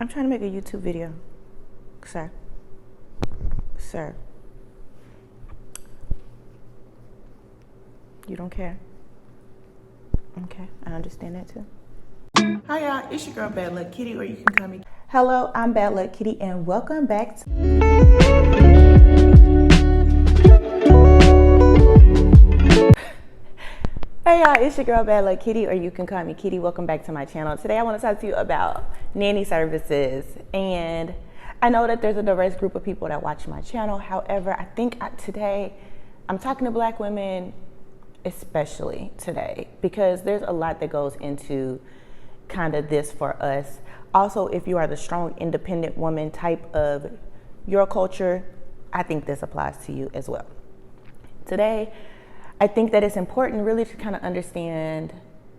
I'm trying to make a YouTube video, sir. Sir. You don't care? Okay, I understand that too. Hi y'all, it's your girl Bad Luck Kitty, or you can call me. Hello, I'm Bad Luck Kitty, and welcome back to Hey y'all, it's your girl Bad Luck Kitty, or you can call me Kitty. Welcome back to my channel. Today I want to talk to you about nanny services, and I know that there's a diverse group of people that watch my channel. However, I think today I'm talking to black women, especially today, because there's a lot that goes into kind of this for us. Also, if you are the strong, independent woman type of your culture, I think this applies to you as well. Today, I think that it's important really to kind of understand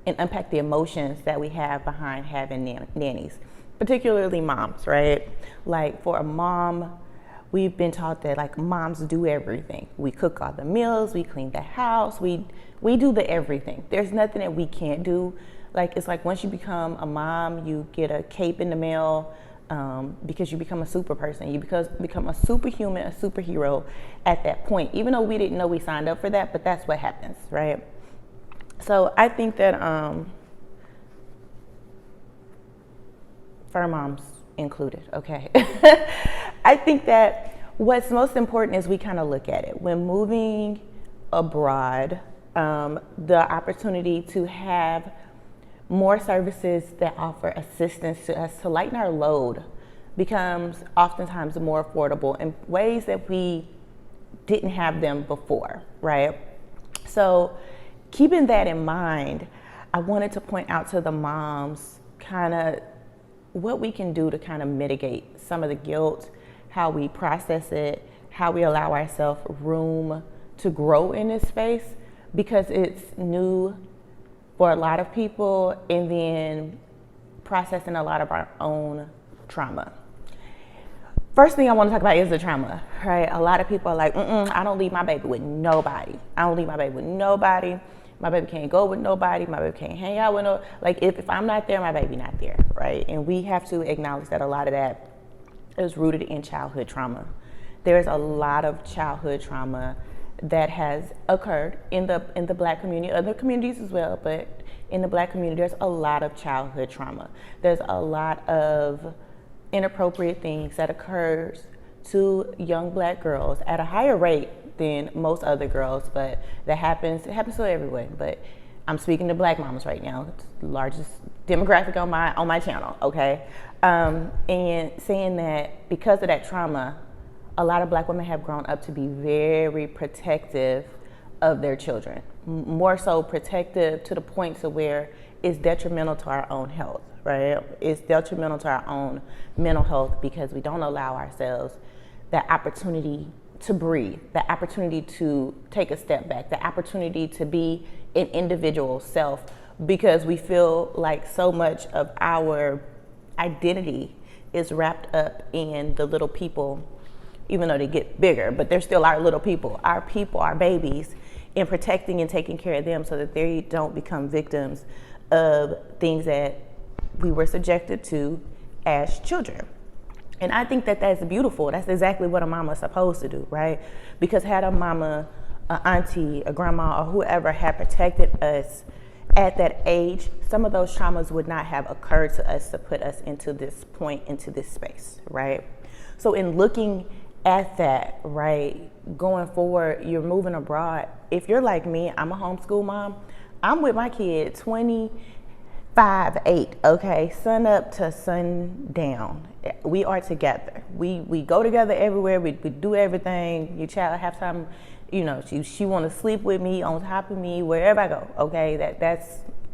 and unpack the emotions that we have behind having nannies, particularly moms, right? Like for a mom, we've been taught that like moms do everything. We cook all the meals, we clean the house, we do the everything. There's nothing that we can't do. Like it's like once you become a mom, you get a cape in the mail, because you become a super person. You become a superhuman, a superhero at that point, even though we didn't know we signed up for that, but that's what happens, right? So I think that fur moms included, okay? I think that what's most important is we kind of look at it. When moving abroad, the opportunity to have more services that offer assistance to us to lighten our load becomes oftentimes more affordable in ways that we didn't have them before, right? So keeping that in mind, I wanted to point out to the moms kind of what we can do to kind of mitigate some of the guilt, how we process it, how we allow ourselves room to grow in this space, because it's new for a lot of people, and then processing a lot of our own trauma. First thing I want to talk about is the trauma, right? A lot of people are like, I don't leave my baby with nobody. I don't leave my baby with nobody. My baby can't go with nobody. My baby can't hang out with no, like if I'm not there, my baby not there, right? And we have to acknowledge that a lot of that is rooted in childhood trauma. There's a lot of childhood trauma that has occurred in the black community, other communities as well, but in the black community, there's a lot of childhood trauma. There's a lot of inappropriate things that occurs to young black girls at a higher rate than most other girls, but it happens to everyone. But I'm speaking to black moms right now, it's the largest demographic on my channel, okay? And saying that because of that trauma, a lot of black women have grown up to be very protective of their children, more so protective to the point to where it's detrimental to our own health, right? It's detrimental to our own mental health because we don't allow ourselves that opportunity to breathe, the opportunity to take a step back, the opportunity to be an individual self, because we feel like so much of our identity is wrapped up in the little people, even though they get bigger, but they're still our little people, our babies, and protecting and taking care of them so that they don't become victims of things that we were subjected to as children. And I think that that's beautiful. That's exactly what a mama's supposed to do, right? Because had a mama, an auntie, a grandma, or whoever had protected us at that age, some of those traumas would not have occurred to us to put us into this point, into this space, right? So in looking at that, right, going forward, you're moving abroad. If you're like me, I'm a homeschool mom. I'm with my kid 25/8, okay, sun up to sundown. We are together. We go together everywhere. We do everything. Your child have time, you know, she want to sleep with me, on top of me, wherever I go. Okay,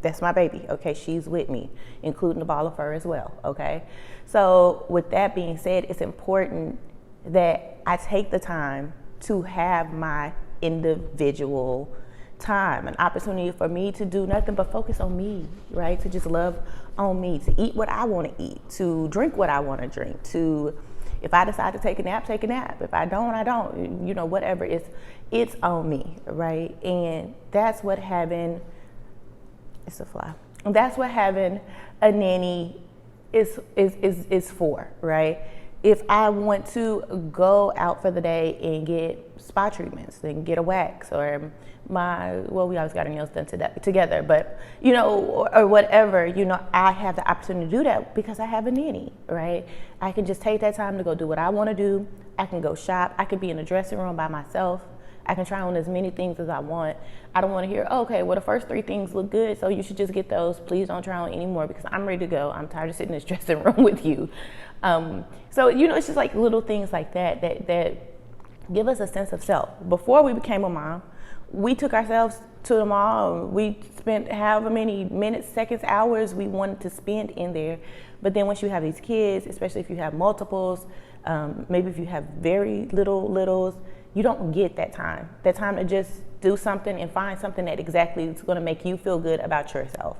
that's my baby. Okay, she's with me, including the ball of fur as well. Okay, so with that being said, it's important that I take the time to have my individual time, an opportunity for me to do nothing but focus on me, right? To just love on me, to eat what I want to eat, to drink what I want to drink, to, if I decide to take a nap, take a nap. If I don't, I don't, you know, whatever, it's on me, right? And that's what having, it's a fly. That's what having a nanny is for, right? If I want to go out for the day and get spa treatments, then get a wax, or we always got our nails done together, but or whatever, I have the opportunity to do that because I have a nanny, right? I can just take that time to go do what I want to do. I can go shop. I could be in the dressing room by myself. I can try on as many things as I want. I don't want to hear, okay, well, the first 3 things look good, so you should just get those. Please don't try on anymore because I'm ready to go. I'm tired of sitting in this dressing room with you. So it's just like little things like that give us a sense of self. Before we became a mom, we took ourselves to the mall. We spent however many minutes, seconds, hours we wanted to spend in there. But then once you have these kids, especially if you have multiples, maybe if you have very littles, you don't get that time to just do something and find something that exactly is going to make you feel good about yourself,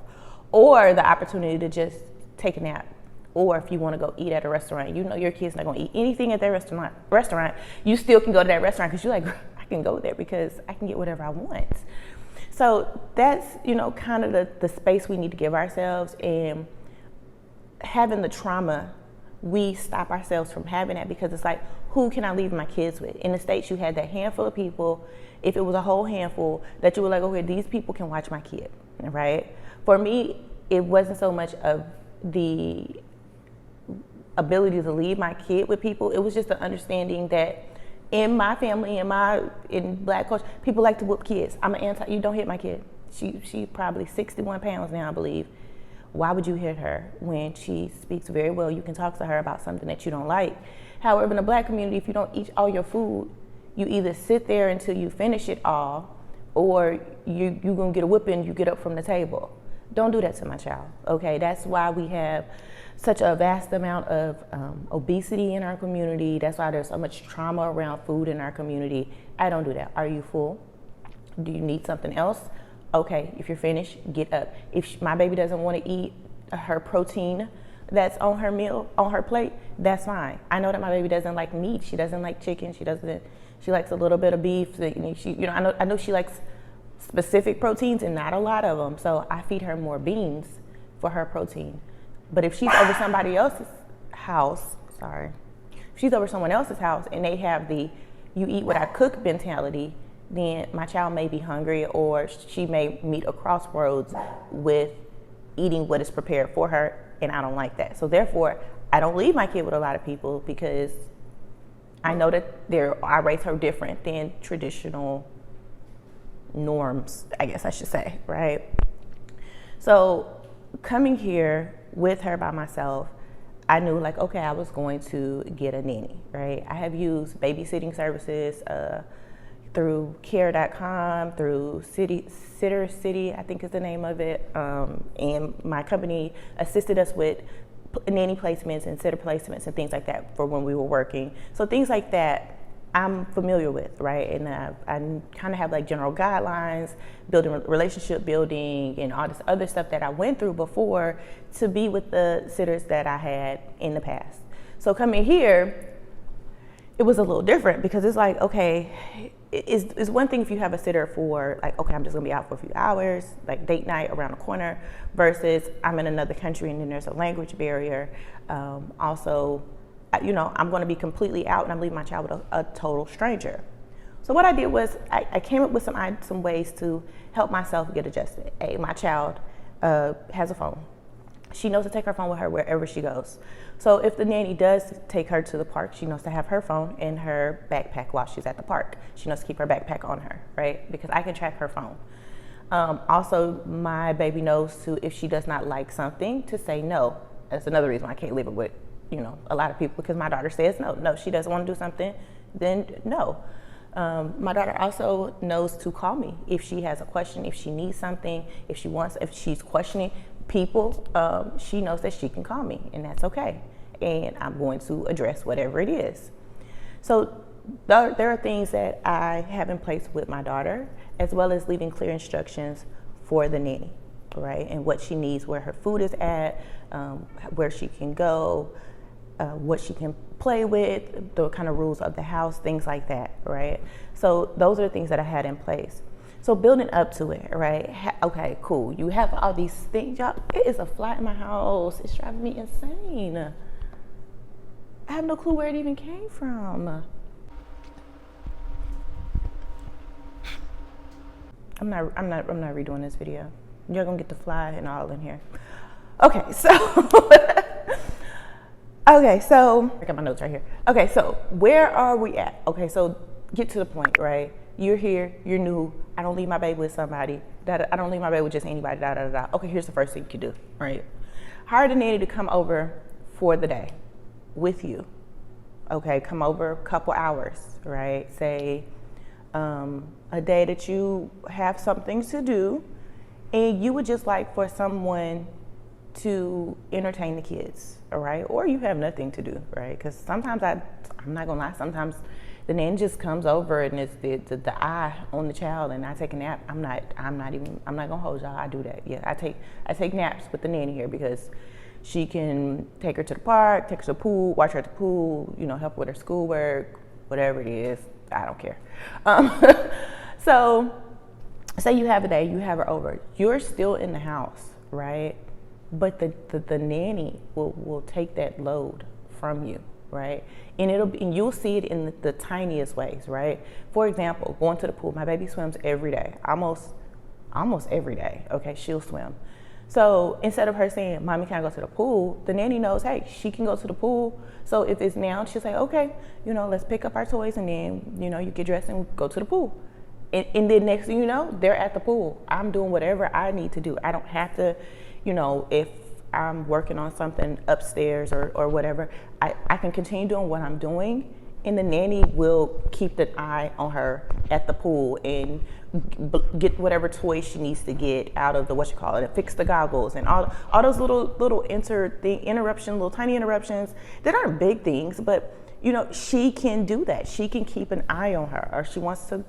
or the opportunity to just take a nap. Or if you want to go eat at a restaurant, your kid's not going to eat anything at that restaurant, you still can go to that restaurant because you're like, I can go there because I can get whatever I want. So that's, kind of the space we need to give ourselves. And having the trauma, we stop ourselves from having that because it's like, who can I leave my kids with? In the States, you had that handful of people, if it was a whole handful, that you were like, okay, these people can watch my kid, right? For me, it wasn't so much of the ability to leave my kid with people. It was just the understanding that in my family, in Black culture, people like to whoop kids. You don't hit my kid. She's probably 61 pounds now, I believe. Why would you hit her when she speaks very well? You can talk to her about something that you don't like. However, in the Black community, if you don't eat all your food, you either sit there until you finish it all, or you're gonna get a whipping, you get up from the table. Don't do that to my child, okay? That's why we have such a vast amount of obesity in our community. That's why there's so much trauma around food in our community. I don't do that. Are you full? Do you need something else? Okay, if you're finished, get up. If my baby doesn't want to eat her protein that's on her meal, on her plate, that's fine. I know that my baby doesn't like meat. She doesn't like chicken. She likes a little bit of beef. I know she likes specific proteins and not a lot of them. So I feed her more beans for her protein. But if she's over somebody else's house, if she's over someone else's house and they have the you eat what I cook mentality, then my child may be hungry, or she may meet a crossroads with eating what is prepared for her, and I don't like that. So therefore, I don't leave my kid with a lot of people because I know that I raise her different than traditional norms, I guess I should say, right? So coming here with her by myself, I knew like, okay, I was going to get a nanny, right? I have used babysitting services through care.com, through Sitter City, I think is the name of it. And my company assisted us with nanny placements and sitter placements and things like that for when we were working. So things like that I'm familiar with, right? And I kind of have like general guidelines, relationship building, and all this other stuff that I went through before to be with the sitters that I had in the past. So coming here, it was a little different because it's like, okay, it's one thing if you have a sitter for like, okay, I'm just gonna be out for a few hours, like date night around the corner, versus I'm in another country and then there's a language barrier. Also, I'm gonna be completely out and I'm leaving my child with a total stranger. So what I did was I came up with some ways to help myself get adjusted. My child has a phone. She knows to take her phone with her wherever she goes. So if the nanny does take her to the park, she knows to have her phone in her backpack while she's at the park. She knows to keep her backpack on her, right? Because I can track her phone. Also, my baby knows if she does not like something, to say no. That's another reason why I can't leave it with, a lot of people, because my daughter says no. No, she doesn't want to do something, then no. My daughter also knows to call me if she has a question, if she needs something, if she's questioning people, she knows that she can call me, and that's okay. And I'm going to address whatever it is. So there are things that I have in place with my daughter, as well as leaving clear instructions for the nanny, right? And what she needs, where her food is at, where she can go, what she can play with, the kind of rules of the house, things like that, right? So those are the things that I had in place. So building up to it, right? Okay, cool. You have all these things. Y'all, it is a fly in my house. It's driving me insane. I have no clue where it even came from. I'm not redoing this video. You're gonna get the fly and all in here. Okay, so I got my notes right here. Okay, so where are we at? Okay, so get to the point, right? You're here, you're new. I don't leave my baby with somebody. I don't leave my baby with just anybody. Okay, here's the first thing you can do, right? Hire the nanny to come over for the day with you. Okay, come over a couple hours, right? Say a day that you have some things to do, and you would just like for someone to entertain the kids, all right? Or you have nothing to do, right? Because sometimes I'm not gonna lie, sometimes the nanny just comes over and it's the eye on the child, and I take a nap. I'm not gonna hold y'all. I do that. Yeah, I take naps with the nanny here because she can take her to the park, take her to the pool, watch her at the pool, help with her schoolwork, whatever it is. I don't care. So say you have a day, you have her over. You're still in the house, right? But the nanny will take that load from you, right? And you'll see it in the tiniest ways, right? For example, going to the pool. My baby swims every day, almost every day. Okay, she'll swim. So instead of her saying, "Mommy, can I go to the pool?" the nanny knows, hey, she can go to the pool. So if it's now, she'll say, "Okay, let's pick up our toys and then, you get dressed and go to the pool." And then next thing you know, they're at the pool. I'm doing whatever I need to do. I don't have to, if I'm working on something upstairs or whatever, I can continue doing what I'm doing, and the nanny will keep an eye on her at the pool and get whatever toys she needs to get out of and fix the goggles and all those little little tiny interruptions that aren't big things, but she can do that. She can keep an eye on her, or she wants to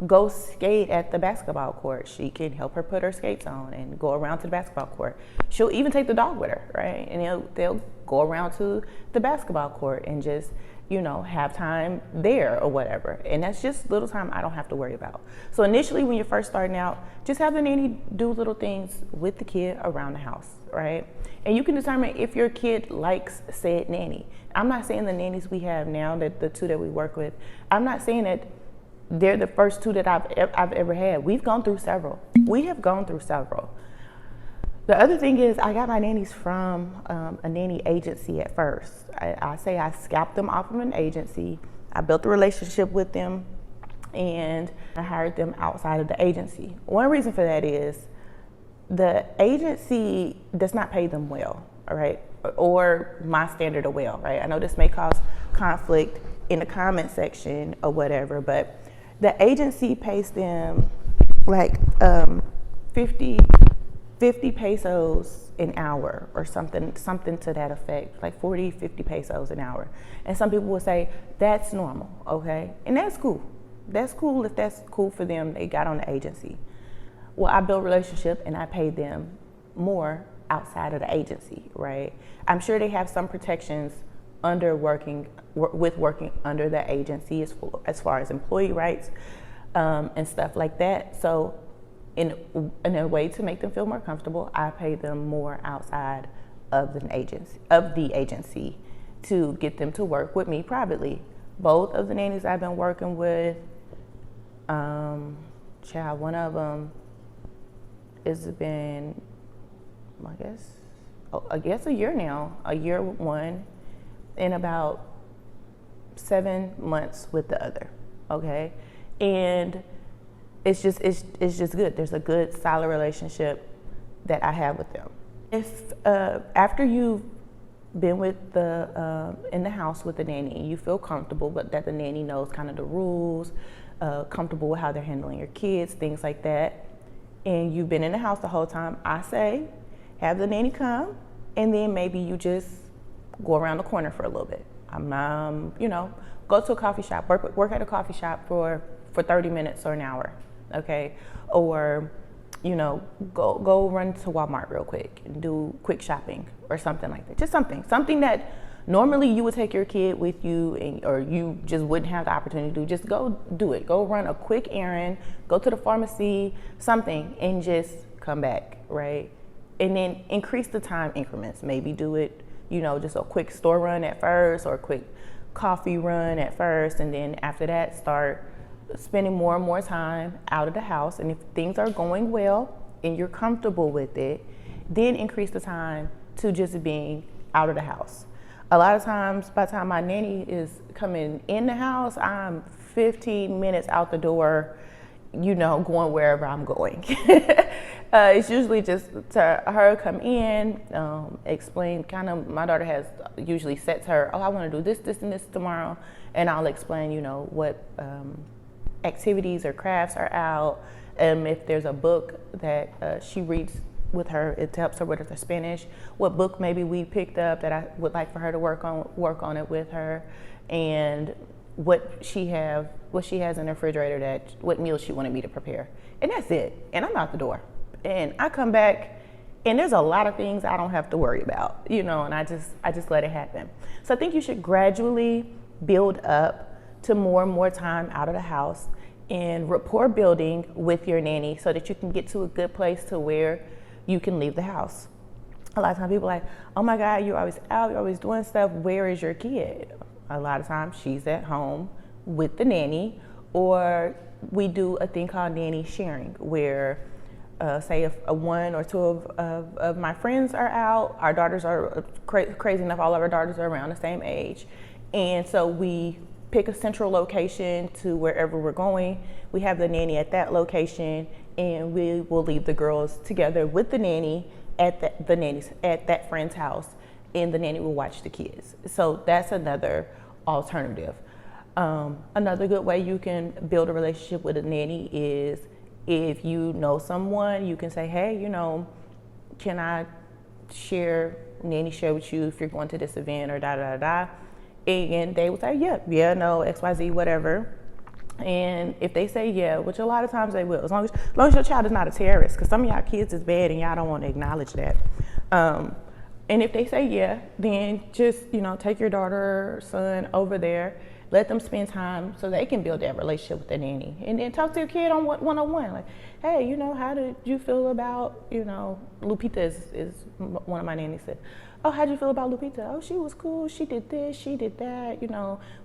go skate at the basketball court. She can help her put her skates on and go around to the basketball court. She'll even take the dog with her, right? And they'll go around to the basketball court and just, have time there or whatever. And that's just little time I don't have to worry about. So initially, when you're first starting out, just have the nanny do little things with the kid around the house, right? And you can determine if your kid likes said nanny. I'm not saying the nannies we have now, that the two that we work with, I'm not saying that they're the first two that I've ever had. We've gone through several. We have gone through several. The other thing is, I got my nannies from a nanny agency at first. I scalped them off of an agency. I built a relationship with them, and I hired them outside of the agency. One reason for that is the agency does not pay them well, all right? Or my standard of well, right? I know this may cause conflict in the comment section or whatever, but the agency pays them like 50 pesos an hour or something to that effect, like 40, 50 pesos an hour. And some people will say, that's normal, okay? And that's cool. That's cool if that's cool for them. They got on the agency. Well, I built a relationship and I paid them more outside of the agency, right? I'm sure they have some protections working under the agency as far as employee rights and stuff like that. So in a way to make them feel more comfortable, I pay them more outside of the agency to get them to work with me privately. Both of the nannies I've been working with, one of them has been, I guess a year now, a year with one, and about 7 months with the other, okay? And it's just good. There's a good, solid relationship that I have with them. If after you've been with in the house with the nanny, and you feel comfortable, but that the nanny knows kind of the rules, comfortable with how they're handling your kids, things like that, and you've been in the house the whole time, I say, have the nanny come, and then maybe you just go around the corner for a little bit. Go to a coffee shop, work at a coffee shop for 30 minutes or an hour, okay? Or, go run to Walmart real quick and do quick shopping or something like that. Just something that Normally you would take your kid with you, or you just wouldn't have the opportunity to just go do it. Go run a quick errand, go to the pharmacy, something, and just come back, right? And then increase the time increments. Maybe do it, just a quick store run at first, or a quick coffee run at first, and then after that start spending more and more time out of the house. And if things are going well and you're comfortable with it, then increase the time to just being out of the house. A lot of times, by the time my nanny is coming in the house, I'm 15 minutes out the door, going wherever I'm going. It's usually just to her come in, explain, my daughter usually sets her, I want to do this, this, and this tomorrow. And I'll explain, what activities or crafts are out. If there's a book that she reads with her, it helps her with the Spanish. What book maybe we picked up that I would like for her to work on it with her, and what she has in the refrigerator, what meals she wanted me to prepare, and that's it. And I'm out the door, and I come back, and there's a lot of things I don't have to worry about, and I just let it happen. So I think you should gradually build up to more and more time out of the house, and rapport building with your nanny so that you can get to a good place to where you can leave the house. A lot of times people are like, oh my God, you're always out, you're always doing stuff. Where is your kid? A lot of times she's at home with the nanny, or we do a thing called nanny sharing, where say if one or two of my friends are out, our daughters are crazy enough, all of our daughters are around the same age. And so we pick a central location to wherever we're going. We have the nanny at that location, and we will leave the girls together with the nanny at that friend's house, and the nanny will watch the kids. So that's another alternative. Another good way you can build a relationship with a nanny is if you know someone, you can say, hey, can I nanny share with you if you're going to this event or da da da. And they would say, yeah, no, XYZ, whatever. And if they say yeah, which a lot of times they will, as long as your child is not a terrorist, because some of y'all kids is bad and y'all don't want to acknowledge that. And if they say yeah, then just, take your daughter or son over there, let them spend time so they can build that relationship with the nanny. And then talk to your kid on one-on-one. Like, hey, how did you feel about, Lupita is one of my nannies said, oh, how'd you feel about Lupita? Oh, she was cool. She did this, she did that.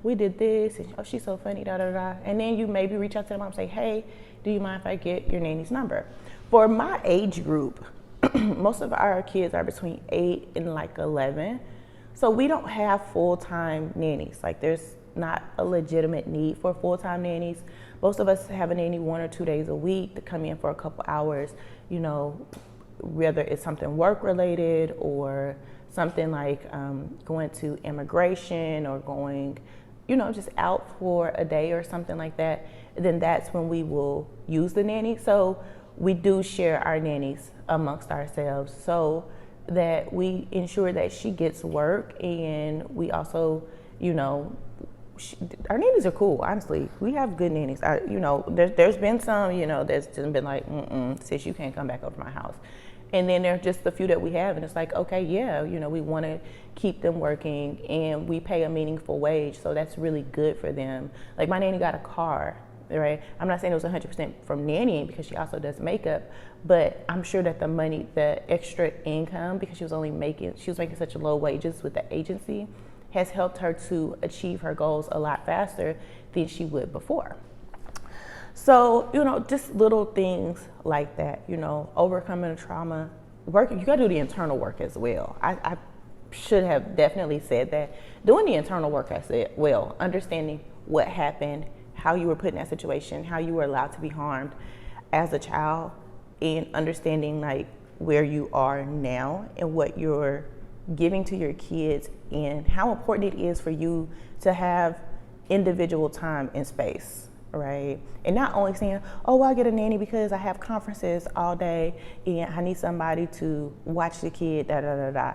We did this. And, oh, she's so funny, da, da, da. And then you maybe reach out to them and say, hey, do you mind if I get your nanny's number? For my age group, most of our kids are between 8 and 11. So we don't have full-time nannies. Like, there's not a legitimate need for full-time nannies. Most of us have a nanny 1 or 2 days a week to come in for a couple hours, whether it's something work-related or something like going to immigration or going, just out for a day or something like that. Then that's when we will use the nanny. So we do share our nannies amongst ourselves so that we ensure that she gets work, and we also, our nannies are cool, honestly. We have good nannies. There's been some, that's just been like, sis, you can't come back over to my house. And then there's just the few that we have, and it's like, okay, yeah, we want to keep them working, and we pay a meaningful wage, so that's really good for them. Like, my nanny got a car, right? I'm not saying it was 100% from nannying, because she also does makeup, but I'm sure that the extra income, because she was making such low wages with the agency, has helped her to achieve her goals a lot faster than she would before. So, just little things like that, overcoming the trauma, you gotta do the internal work as well. I should have definitely said that. Doing the internal work as well, understanding what happened, how you were put in that situation, how you were allowed to be harmed as a child, and understanding where you are now and what you're giving to your kids, and how important it is for you to have individual time and space. Right? And not only saying, oh, well, I get a nanny because I have conferences all day and I need somebody to watch the kid, da, da, da, da.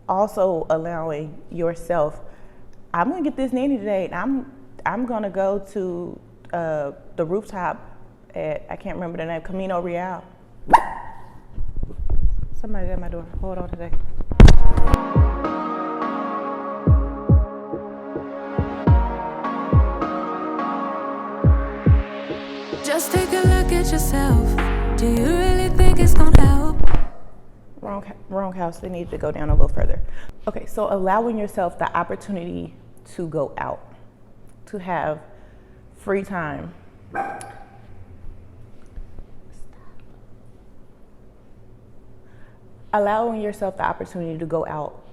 Also allowing yourself, I'm going to get this nanny today, and I'm going to go to the rooftop at, I can't remember the name, Camino Real. Somebody's at my door. Hold on a second. yourself. Do you really think it's gonna help? Wrong house. They need to go down a little further. Okay, so allowing yourself the opportunity to go out, to have free time. Allowing yourself the opportunity to go out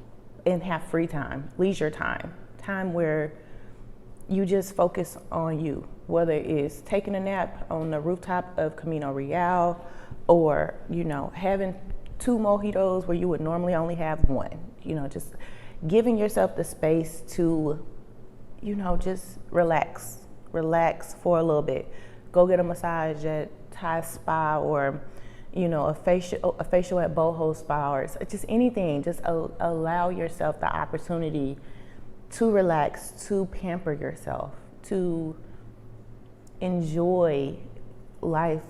and have free time, leisure time, time where you just focus on you, whether it's taking a nap on the rooftop of Camino Real or, having 2 mojitos where you would normally only have 1, just giving yourself the space to, just relax for a little bit. Go get a massage at Thai Spa or, a facial at Boho Spa or just anything. Just allow yourself the opportunity to relax, to pamper yourself, to enjoy life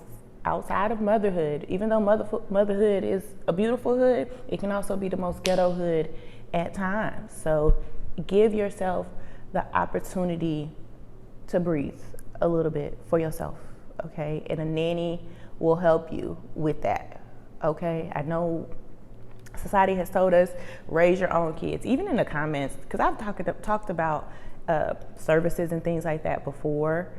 outside of motherhood. Even though motherhood is a beautiful hood, it can also be the most ghetto hood at times. So give yourself the opportunity to breathe a little bit for yourself, okay? And a nanny will help you with that, okay? I know society has told us, raise your own kids. Even in the comments, because I've talked about services and things like that before.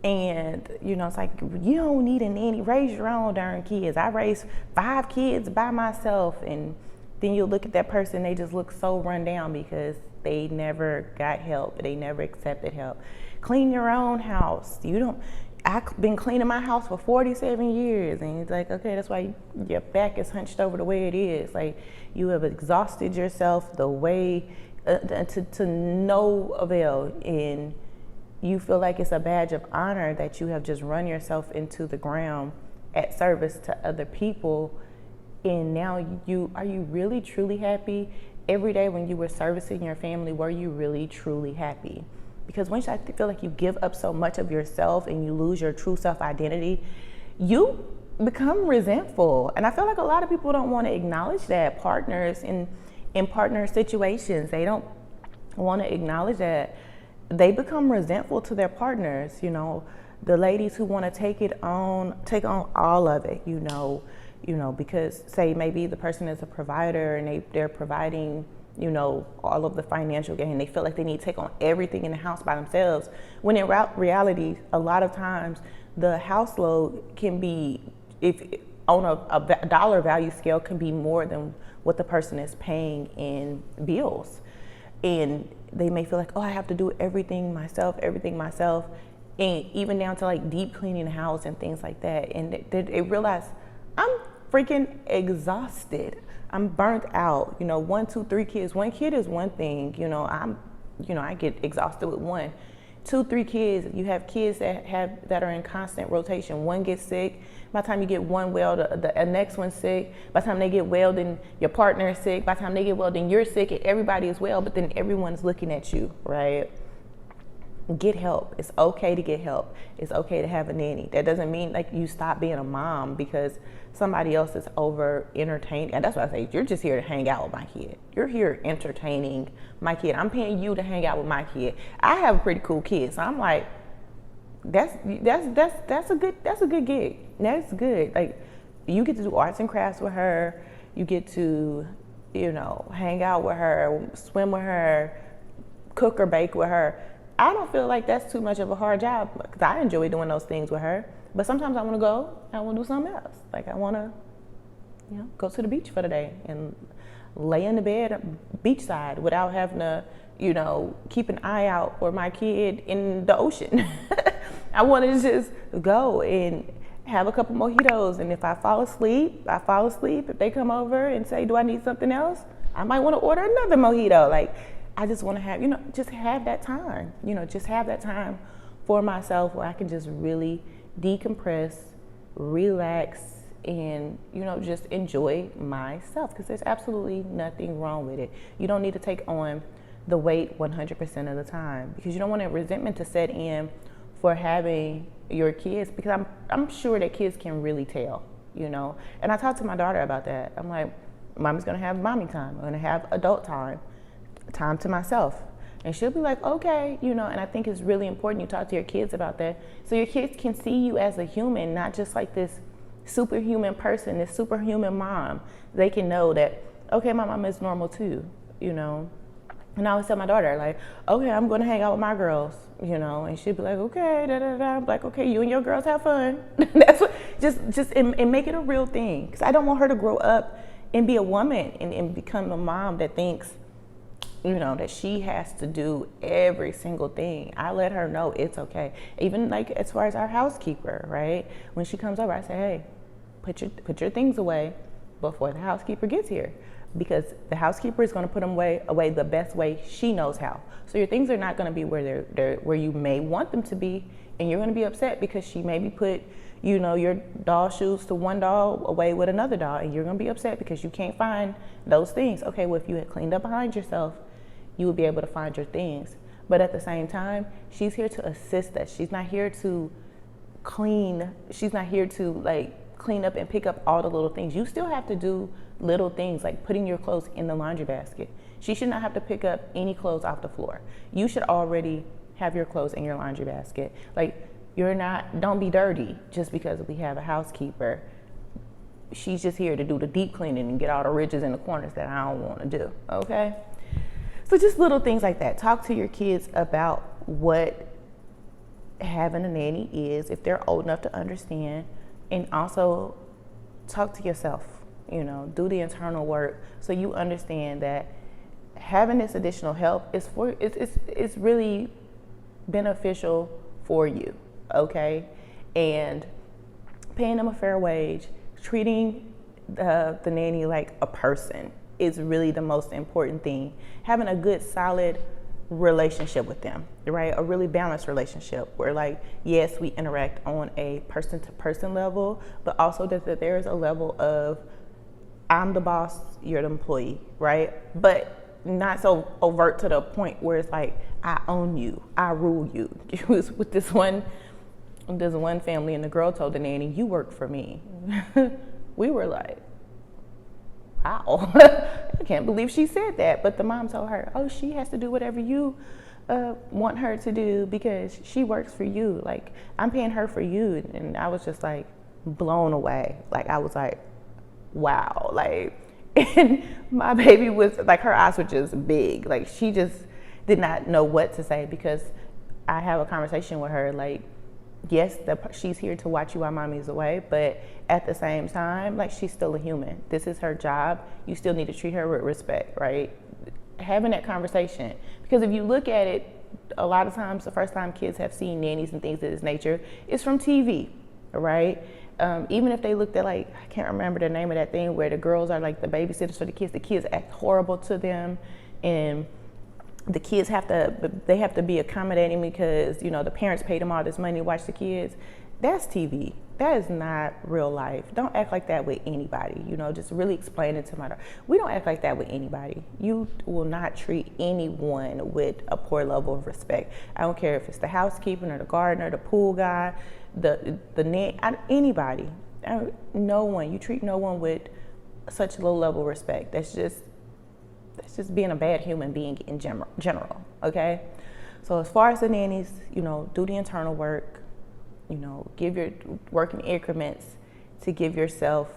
And, it's like, you don't need a nanny, raise your own darn kids. I raised 5 kids by myself. And then you look at that person, they just look so run down because they never got help. They never accepted help. Clean your own house. I've been cleaning my house for 47 years. And it's like, okay, that's why your back is hunched over the way it is. Like, you have exhausted yourself the way to no avail. And you feel like it's a badge of honor that you have just run yourself into the ground at service to other people. And now are you really truly happy? Every day when you were servicing your family, were you really truly happy? Because once I feel like you give up so much of yourself and you lose your true self identity, you become resentful. And I feel like a lot of people don't want to acknowledge that. Partners in partner situations, they don't want to acknowledge that. They become resentful to their partners. The ladies who want to take on all of it, because say maybe the person is a provider and they're providing, all of the financial gain. They feel like they need to take on everything in the house by themselves. When in reality, a lot of times the house load can be, if on a dollar value scale, can be more than what the person is paying in bills. And they may feel like, oh, I have to do everything myself, and even down to like deep cleaning the house and things like that. And they realize, I'm freaking exhausted. I'm burnt out. 1, 2, 3 kids. 1 kid is one thing. I get exhausted with 1. 2, 3 kids. You have kids that are in constant rotation. 1 gets sick. By the time you get 1 well, the next one's sick. By the time they get well, then your partner is sick. By the time they get well, then you're sick, and everybody is well. But then everyone's looking at you, right? Get help. It's okay to get help. It's okay to have a nanny. That doesn't mean like you stop being a mom because somebody else is over entertaining. And that's what I say. You're just here to hang out with my kid. You're here entertaining my kid. I'm paying you to hang out with my kid. I have a pretty cool kid, so I'm like, that's a good gig. That's good. Like, you get to do arts and crafts with her. You get to, hang out with her, swim with her, cook or bake with her. I don't feel like that's too much of a hard job because I enjoy doing those things with her. But sometimes I want to do something else. Like, I want to, go to the beach for the day and lay in the bed beachside without having to, keep an eye out for my kid in the ocean. I want to just go and have a couple mojitos. And if I fall asleep, I fall asleep. If they come over and say, do I need something else? I might want to order another mojito. Like, I just want to have, just have that time, just have that time for myself where I can just really decompress, relax, and, just enjoy myself, because there's absolutely nothing wrong with it. You don't need to take on the weight 100% of the time because you don't want a resentment to set in for having your kids, because I'm sure that kids can really tell, And I talked to my daughter about that. I'm like, Mommy's going to have mommy time. I'm going to have adult time to myself. And she'll be like, okay, and I think it's really important you talk to your kids about that. So your kids can see you as a human, not just like this superhuman person, this superhuman mom. They can know that, okay, my mom is normal too, And I always tell my daughter, like, okay, I'm going to hang out with my girls, and she'd be like, okay, da-da-da. I'm like, okay, you and your girls have fun. That's what, and make it a real thing. Because I don't want her to grow up and be a woman and become a mom that thinks, that she has to do every single thing. I let her know it's okay. Even like as far as our housekeeper, right? When she comes over, I say, hey, put your things away before the housekeeper gets here, because the housekeeper is going to put them away the best way she knows how. So your things are not going to be where you may want them to be, and you're going to be upset because she maybe put your doll shoes to one doll away with another doll, and you're going to be upset because you can't find those things. Okay, well, if you had cleaned up behind yourself, you would be able to find your things. But at the same time, she's here to assist us. She's not here to clean. She's not here to like clean up and pick up all the little things. You still have to do little things like putting your clothes in the laundry basket. She should not have to pick up any clothes off the floor. You should already have your clothes in your laundry basket. Like, don't be dirty just because we have a housekeeper. She's just here to do the deep cleaning and get all the ridges in the corners that I don't want to do, okay? So just little things like that. Talk to your kids about what having a nanny is, if they're old enough to understand, and also talk to yourself, do the internal work so you understand that having this additional help is it's really beneficial for you, okay? And paying them a fair wage, treating the nanny like a person is really the most important thing. Having a good, solid relationship with them, right? A really balanced relationship where, like, yes, we interact on a person-to-person level, but also that there is a level of I'm the boss, you're the employee, right? But not so overt to the point where it's like, I own you, I rule you. It was with this one family, and the girl told the nanny, you work for me. We were like, wow, I can't believe she said that. But the mom told her, oh, she has to do whatever you want her to do because she works for you. Like, I'm paying her for you. And I was just like blown away. Like, I was like, wow. Like, and my baby was like, her eyes were just big. Like, she just did not know what to say, because I have a conversation with her like, yes, she's here to watch you while mommy's away, but at the same time, like, she's still a human. This is her job. You still need to treat her with respect, right? Having that conversation. Because if you look at it, a lot of times the first time kids have seen nannies and things of this nature is from TV, right? Even if they looked at, like, I can't remember the name of that thing where the girls are like the babysitters for the kids act horrible to them, and the kids have to be accommodating because, the parents paid them all this money to watch the kids. That's TV. That is not real life. Don't act like that with anybody. Just really explain it to my daughter. We don't act like that with anybody. You will not treat anyone with a poor level of respect. I don't care if it's the housekeeper or the gardener, the pool guy, the anybody. No one. You treat no one with such low level of respect. That's just being a bad human being in general, okay? So as far as the nannies, do the internal work, give your work in increments to give yourself,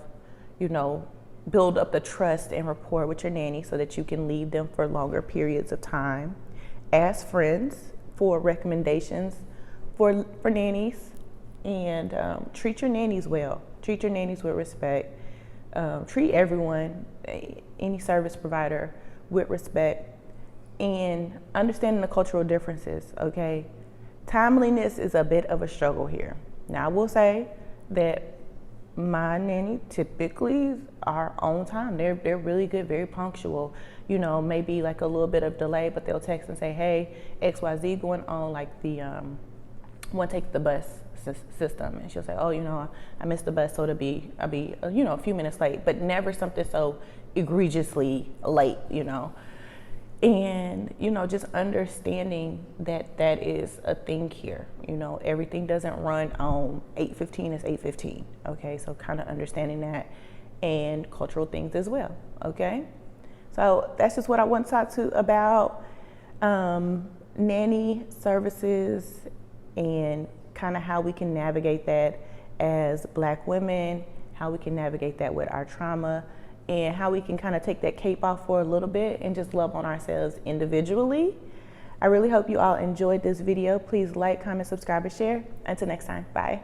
build up the trust and rapport with your nanny so that you can leave them for longer periods of time. Ask friends for recommendations for nannies, and treat your nannies well. Treat your nannies with respect. Treat everyone, any service provider, with respect, and understanding the cultural differences, okay? Timeliness is a bit of a struggle here. Now, I will say that my nanny typically are on time. They're really good, very punctual. Maybe like a little bit of delay, but they'll text and say, hey, XYZ going on, like the one take the bus system, and she'll say, oh, I missed the bus, so I'll be a few minutes late, but never something so egregiously late, and just understanding that is a thing here. Everything doesn't run on 8:15 is 8:15, okay? So kind of understanding that, and cultural things as well, okay? So that's just what I want to talk to about nanny services and kind of how we can navigate that as Black women, how we can navigate that with our trauma, and how we can kind of take that cape off for a little bit and just love on ourselves individually. I really hope you all enjoyed this video. Please like, comment, subscribe, and share. Until next time, bye.